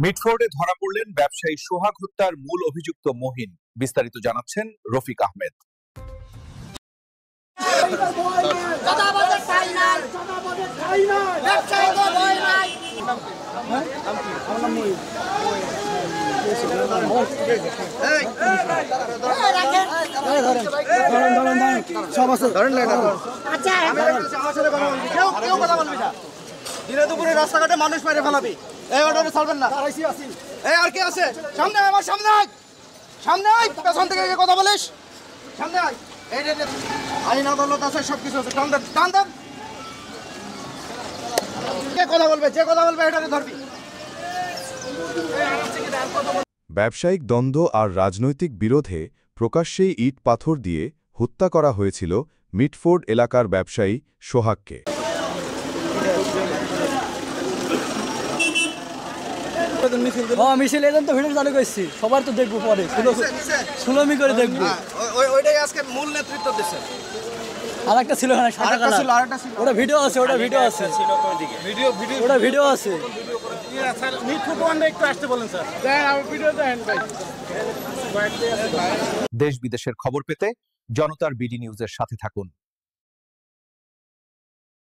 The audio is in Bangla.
মিটফোর্ডে ধরা পড়লেন ব্যবসায়ী সোহাগ হত্যার মূল অভিযুক্ত মহিন। বিস্তারিত জানাচ্ছেন রফিক আহমেদ। দিনে দুপুরে রাস্তাঘাটে মানুষ মেরে ফেলাবি, এই অর্ডারে ছাড়বেন না। এই আর কি আছে? সামনে আয়, আমার সামনে আয়, সামনে আয়, পেছন থেকে কথা বলিস, সামনে আয়। এই আইন আদালত আছে, সবকিছু আছে, টান দেন, টান দেন। কে কথা বলবে? যে কথা বলবে এটারে ধরবি। ব্যবসায়িক দ্বন্দ্ব আর রাজনৈতিক বিরোধে প্রকাশ্যেই ইট পাথর দিয়ে হত্যা করা হয়েছিল মিটফোর্ড এলাকার ব্যবসায়ী সোহাগকে। মিছিল এজেন্ট তো ভিডিও চালু করছি, সবার তো দেখবো পরে, সুলমি করে দেখবো। ওইটাই আজকে মূল নেতৃত্ব দিচ্ছে। আর একটা ছিল না, সাদা ছিল, আরেকটা ছিল, ওটা ভিডিও আছে, ওটা ভিডিও আছে, ভিডিও ওটা ভিডিও আছে। স্যার মিটফোর্ড ওয়ানটা একটু আসতে বলেন স্যার। দেন আমার ভিডিও দেন ভাই। দেশ বিদেশের খবর পেতে জনতার বিডি নিউজের সাথে থাকুন।